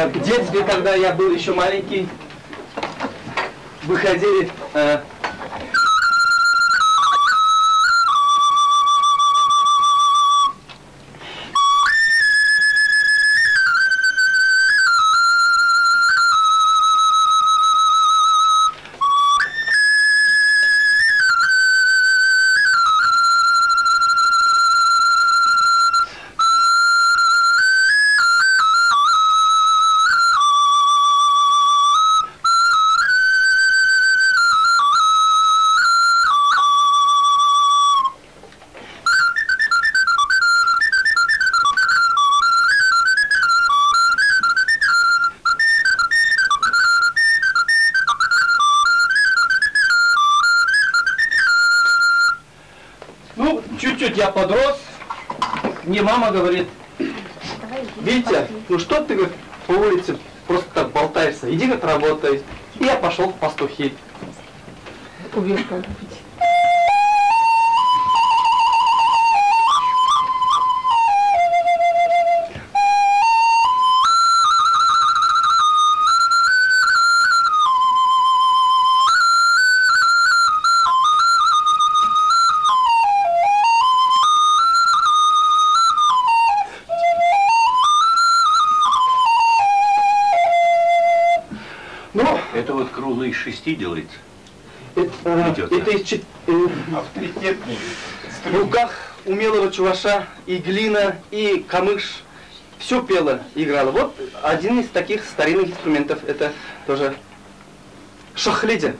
В детстве, когда я был еще маленький, выходили чуть-чуть я подрос, мне мама говорит: Витя, ну что ты, говорит, по улице просто так болтаешься, иди как работай. И я пошел в пастухи. Это вот круглый из 6 делается? Это авторитетный. В руках умелого чуваша и глина, и камыш. Все пело, играло. Вот один из таких старинных инструментов. Это тоже шахлидя.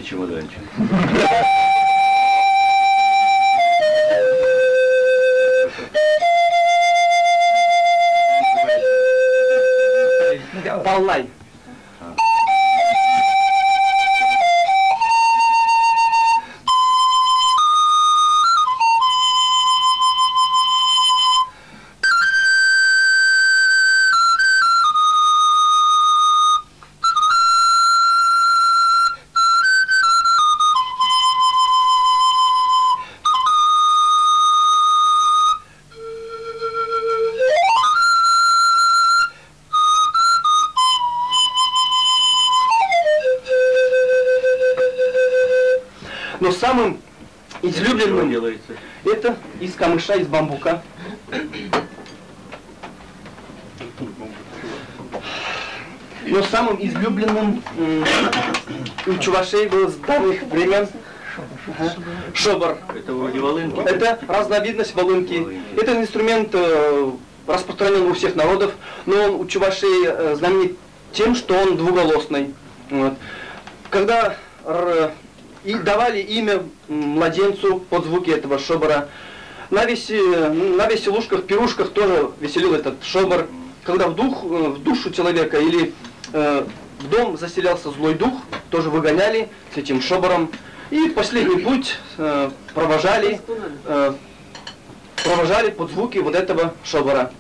чемоданчик. Баллай. Но самым излюбленным это из камыша, из бамбука. Но самым излюбленным у чувашей был с давних времен шобар. Это вроде волынки? Это разновидность волынки. Этот инструмент распространен у всех народов, но он у чувашей знаменит тем, что он двуголосный. Вот. Когда и давали имя младенцу под звуки этого шобара. На веселушках, пирушках тоже веселил этот шобар. Когда в душу человека или в дом заселялся злой дух, тоже выгоняли с этим шобаром. И последний путь провожали под звуки вот этого шобара.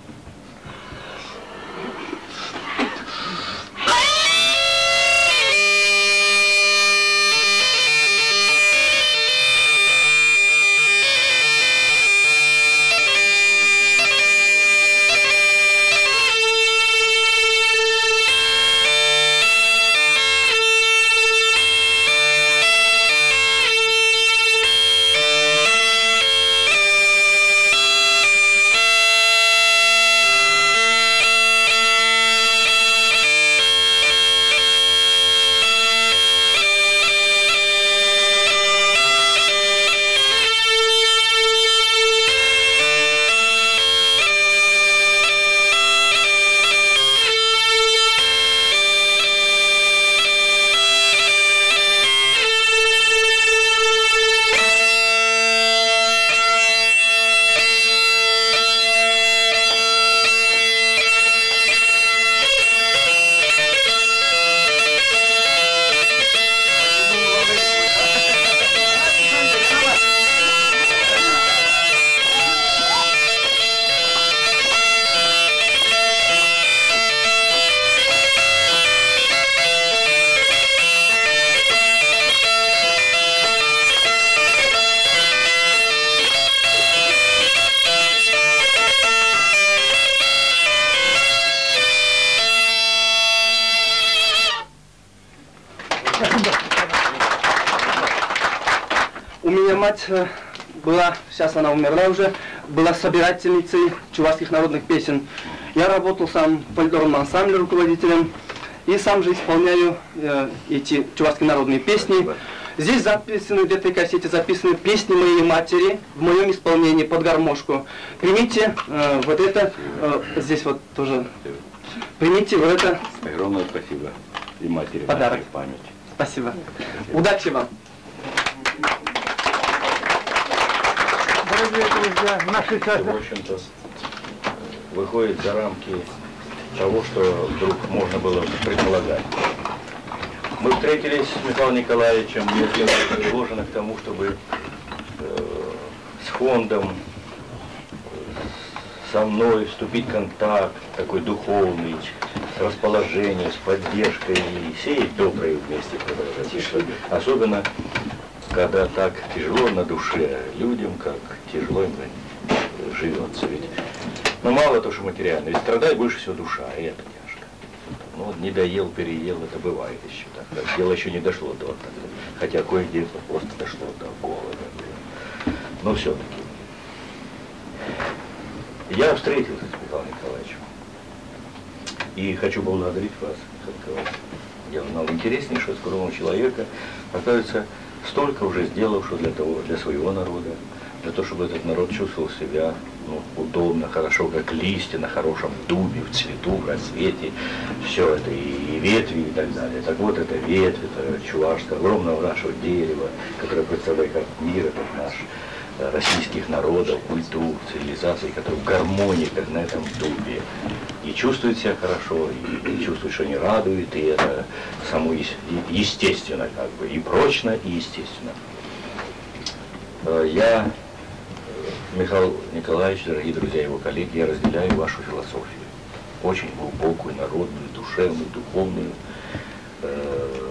У меня мать была, сейчас она умерла уже, была собирательницей чувашских народных песен. Я работал сам в фольклорном ансамбле руководителем и сам же исполняю эти чувашские народные песни. Здесь записаны, в этой кассете записаны песни моей матери в моем исполнении под гармошку. Примите вот это, здесь вот тоже, примите вот это. Огромное спасибо и матери. Подарок. Память. Спасибо. Удачи вам. Дорогие друзья, наши В общем-то, выходит за рамки того, что вдруг можно было предполагать. Мы встретились с Михаилом Николаевичем, если предложено к тому, чтобы с фондом, со мной вступить в контакт такой духовный, с расположением, с поддержкой и сеять доброе вместе продолжать. Особенно, когда так тяжело на душе людям, как тяжело им живется. Ведь, ну, мало то, что материально, ведь страдает больше всего душа, и это тяжко. Ну, вот не доел, переел, это бывает еще так. Дело еще не дошло до этого, хотя кое-где просто дошло до голода. Но все-таки. Я встретился с Михаилом Николаевичем. И хочу поблагодарить вас, Михаил Николаевич. Я узнал интереснейшего, скромного человека, оказывается, столько уже сделавшего для своего народа, для того, чтобы этот народ чувствовал себя удобно, хорошо, как листья на хорошем дубе, в цвету, в рассвете. Все это и ветви и так далее. Так вот, это ветвь, это чувашское, огромного нашего дерева, которое представляет как мир, этот наш российских народов, культур, цивилизаций, которые в гармонии, как на этом дубе. И чувствует себя хорошо, и чувствует, что не радует, и это само естественно, как бы, и прочно, и естественно. Я, Михаил Николаевич, дорогие друзья, его коллеги, я разделяю вашу философию. Очень глубокую, народную, душевную, духовную,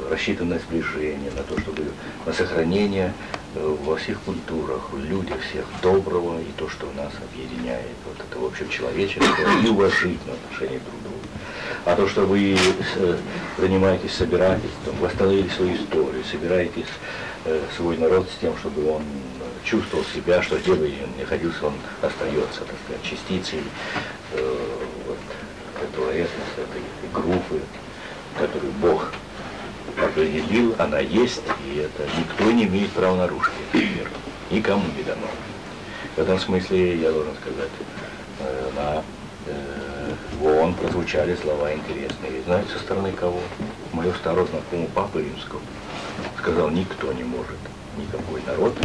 рассчитанное сближение, на то, чтобы на сохранение во всех культурах, в людях всех доброго и то, что нас объединяет. Вот это, в общем, человеческое и уважительное отношение друг к другу. А то, что вы занимаетесь собирательством, восстановили свою историю, собираетесь свой народ с тем, чтобы он чувствовал себя, что где бы он ни находился, он остается, так сказать, частицей вот этого этноса, этой группы, которую Бог определил, она есть, и это никто не имеет права нарушить этот мир. Никому не дано. В этом смысле я должен сказать, в ООН прозвучали слова интересные. Знаете, со стороны кого? Моего старого знакомого Папы Римского. Сказал, никто не может, никакой народ,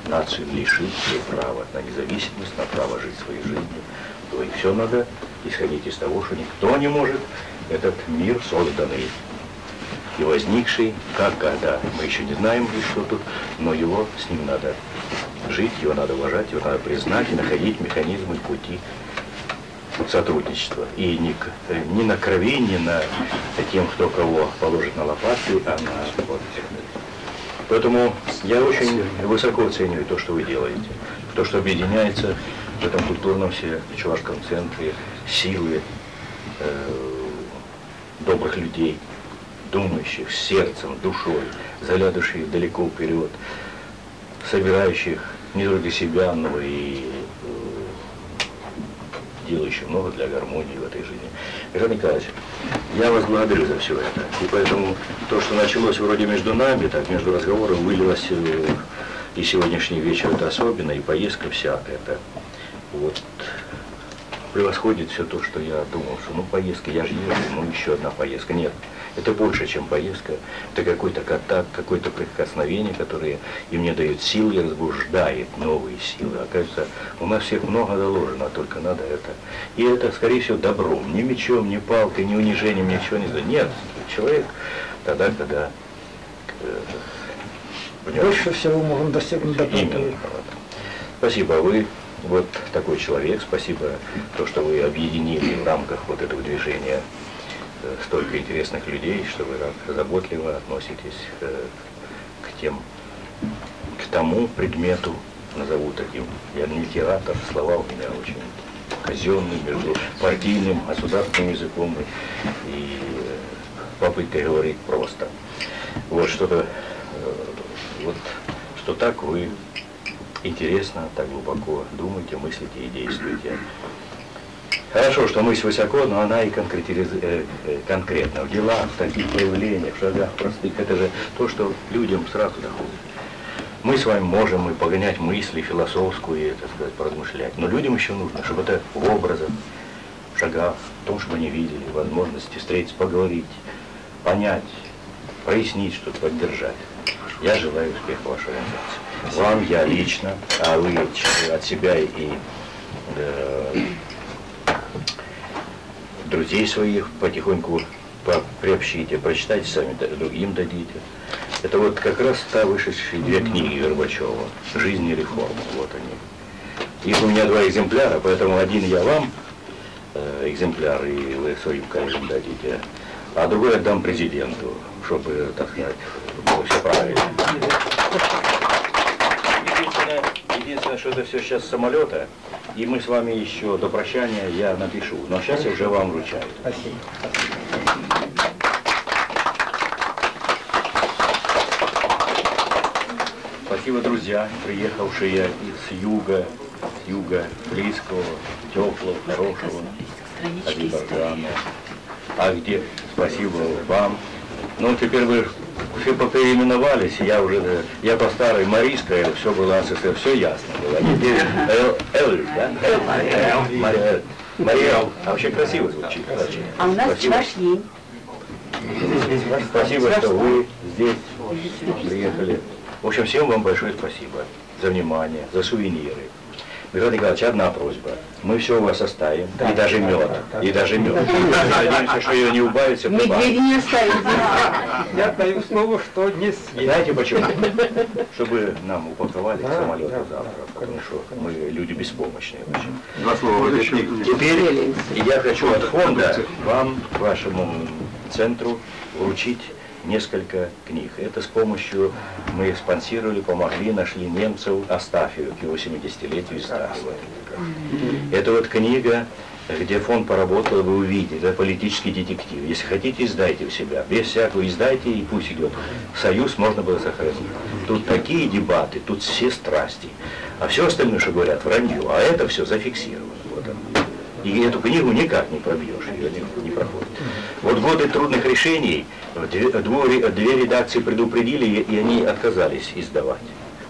нацию лишить ее права на независимость, на право жить своей жизнью. То и все надо исходить из того, что никто не может этот мир созданный и возникший, как, когда, мы еще не знаем, что тут, но его с ним надо жить, его надо уважать, его надо признать и находить механизмы, пути сотрудничества. И не на крови, не на тем, кто кого положит на лопатки, а на вот. Поэтому я очень высоко оцениваю то, что вы делаете, то, что объединяется в этом культурном чувашском центре силы добрых людей, думающих сердцем, душой, заглядывающих далеко вперед, собирающих не только себя, но и делающих много для гармонии в этой жизни. Михаил Николаевич, я вас благодарю за все это. И поэтому то, что началось вроде между нами, так между разговором, вылилось и сегодняшний вечер, это особенно, и поездка вся эта. Вот превосходит все то, что я думал, что ну поездка, я же езжу, ну еще одна поездка. Нет, это больше, чем поездка. Это какой-то контакт, какое-то прикосновение, которое и мне дает силы и разбуждает новые силы. Оказывается, у нас всех много заложено, а только надо это. И это, скорее всего, добром. Ни мечом, ни палкой, ни унижением, ничего не знает. Нет, человек тогда, когда больше всего можем достигнуть доброты. Именно. Спасибо, вы вот такой человек. Спасибо, то, что вы объединили в рамках вот этого движения столько интересных людей, что вы так заботливо относитесь к тому предмету, назову таким. Я не литератор, слова у меня очень казенные, между партийным, государственным языком и попыткой говорить просто. Вот. вот что-то, вот, что так вы интересно, так глубоко думаете, мыслите и действуете. Хорошо, что мысль высоко, но она и конкретна. В делах, в таких проявлениях, в шагах простых. Это же то, что людям сразу доходит. Мы с вами можем и погонять мысли философскую, так сказать, поразмышлять. Но людям еще нужно, чтобы это в образах, в шагах, в том, чтобы они видели возможности встретиться, поговорить, понять, прояснить что-то, поддержать. Я желаю успеха вашей организации. Вам я лично, а вы от себя и друзей своих потихоньку приобщите, прочитайте сами, другим дадите. Это вот как раз та вышедшие две книги Горбачева «Жизнь и реформа». Вот они. Их у меня 2 экземпляра, поэтому один я вам экземпляр, и вы своим коллегам дадите, а другой отдам президенту, чтобы, так сказать, было все правильно. Единственное, что это все сейчас с самолета, и мы с вами еще до прощания я напишу, но сейчас я уже вам вручаю. Спасибо. Спасибо, друзья, приехавшие с юга близкого, теплого, хорошего, Азербайджана. А где? Спасибо вам. Ну, теперь вы все попереименовались, я по старой Марийской, все было СССР, все ясно было. А теперь Эль, да? Мария, а вообще красиво звучит. А у нас Чувашьень. Спасибо, что вы здесь приехали. В общем, всем вам большое спасибо за внимание, за сувениры. Михаил Николаевич, одна просьба. Мы все у вас оставим, и даже мед. И даже мед. Надеемся, что ее не убавится. Медведи не оставим. Я даю слово, что не знаете почему? Чтобы нам упаковали самолеты завтра, потому что мы люди беспомощные очень. 2 слова. Теперь я хочу от фонда вам, вашему центру, вручить несколько книг. Это с помощью мы спонсировали, помогли, нашли немцев Астафию к его 70-летию из Стасова. Это вот книга, где фонд поработал, вы увидите, это политический детектив. Если хотите, издайте у себя. Без всякого издайте, и пусть идет. Союз можно было сохранить. Тут такие дебаты, тут все страсти. А все остальное, что говорят, вранье. А это все зафиксировано. Вот оно. И эту книгу никак не пробьешь, ее не проходит. Вот годы трудных решений, 2 редакции предупредили, и они отказались издавать.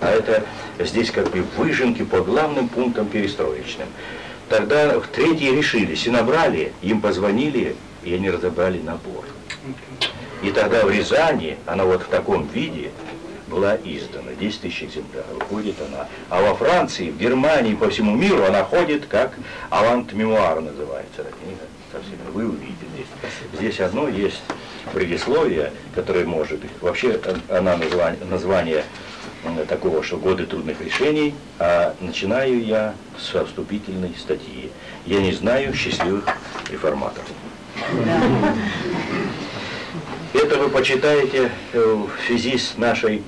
А это здесь как бы выжимки по главным пунктам перестроечным. Тогда 3-й решились и набрали, им позвонили, и они разобрали набор. И тогда в Рязани, она вот в таком виде, была издана, 10 000 экземпляров, выходит она. А во Франции, в Германии, по всему миру она ходит как «Авант-мемуар» называется эта книга. Вы увидите здесь. Здесь одно есть предисловие, которое может, вообще она название такого, что «Годы трудных решений», а начинаю я со вступительной статьи. Я не знаю счастливых реформаторов. Это вы почитаете в связи с нашей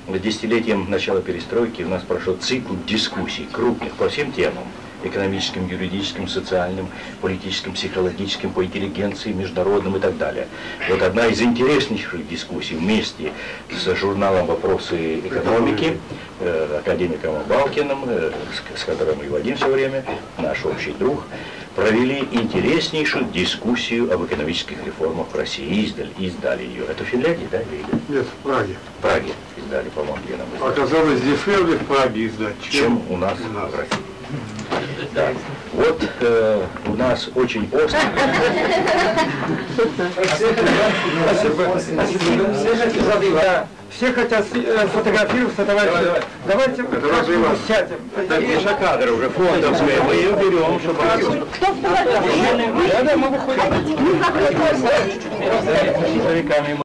десятилетием начала перестройки. У нас прошел цикл дискуссий крупных по всем темам: экономическим, юридическим, социальным, политическим, психологическим, по интеллигенции, международным и так далее. Вот одна из интереснейших дискуссий вместе с журналом «Вопросы экономики», академиком Балкиным, с которым мы водим все время, наш общий друг, провели интереснейшую дискуссию об экономических реформах в России. Издали ее. Это в Финляндии, да? Нет, в Праге. В Праге издали, помогли нам издать. Оказалось дешевле в Праге издать, чем у нас в России. Да. Вот у нас очень остро. Все хотят фотографироваться, давайте сядем. Такие кадры уже фондовские, мы ее берем, чтобы... Кто фотографирует? Мы выходим.